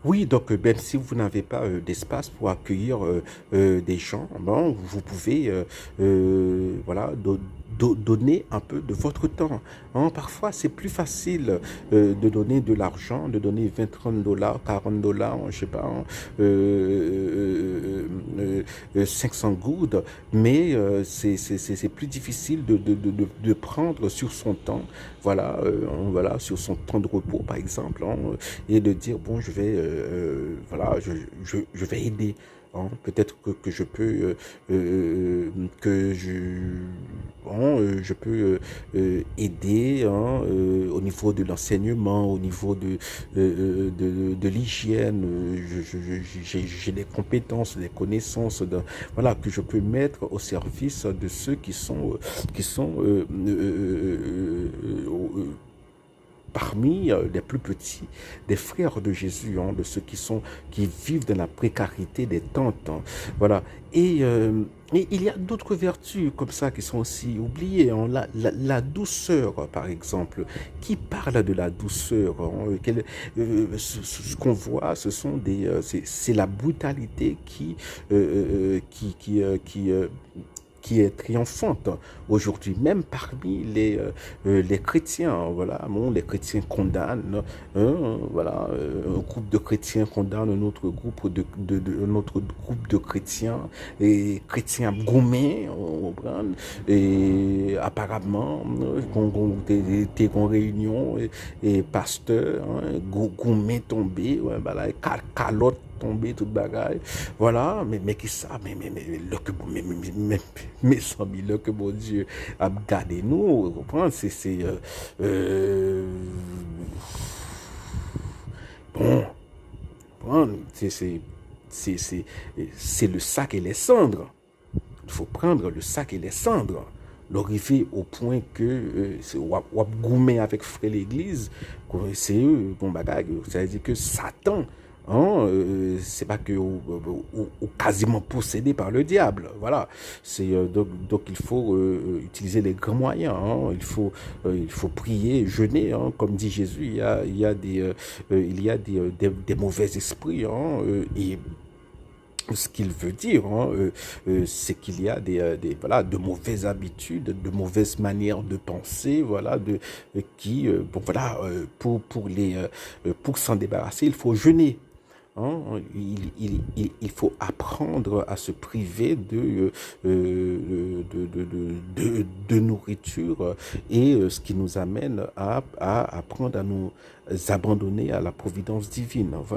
Oui, donc même si vous n'avez pas d'espace pour accueillir des gens, bon, vous pouvez voilà, donner un peu de votre temps. Hein. Parfois, c'est plus facile de donner de l'argent, de donner 20, 30 dollars, 40 dollars, je sais pas, hein, 500 gouttes, mais c'est plus difficile de prendre sur son temps, voilà, voilà, sur son temps de repos, par exemple, hein, et de dire, bon, je vais, voilà, je vais aider. Hein. Peut-être que je peux, que bon, je peux aider hein, au niveau de l'enseignement, au niveau de l'hygiène. J'ai des compétences, des connaissances, voilà, que je peux mettre au service de ceux qui sont parmi les plus petits, des frères de Jésus, hein, de ceux qui vivent dans la précarité des tentes. Hein, voilà. Et il y a d'autres vertus comme ça qui sont aussi oubliées. Hein, la douceur, par exemple. Qui parle de la douceur hein, ce qu'on voit, ce sont c'est la brutalité qui est triomphante aujourd'hui, même parmi les chrétiens. Hein, voilà, bon, les chrétiens condamnent, hein, voilà, un groupe de chrétiens condamne un autre groupe un autre groupe de chrétiens et chrétiens gourmets, on comprend, et apparemment, t'es en réunion et pasteur, hein, gourmet tombé, ouais, voilà, calotte tombé toute bagaille voilà mais qui ça le que mais 100 000 le que mon Dieu a gardé nous comprendre c'est bon bon c'est c'est c'est le sac et les cendres. Il faut prendre le sac et les cendres. L'arriver au point que c'est wap gourmet avec frère l'église, c'est eux, bon bagage, ça veut dire que Satan, hein, c'est pas que ou quasiment possédé par le diable, voilà. C'est donc il faut utiliser les grands moyens, hein. Il faut prier, jeûner, hein. Comme dit Jésus, il y a des mauvais esprits, hein, et ce qu'il veut dire, hein, c'est qu'il y a voilà, de mauvaises habitudes, de mauvaises manières de penser, voilà, bon, voilà, pour s'en débarrasser, il faut jeûner. Hein. Il faut apprendre à se priver de nourriture et ce qui nous amène à apprendre à nous abandonner à la providence divine. Voilà.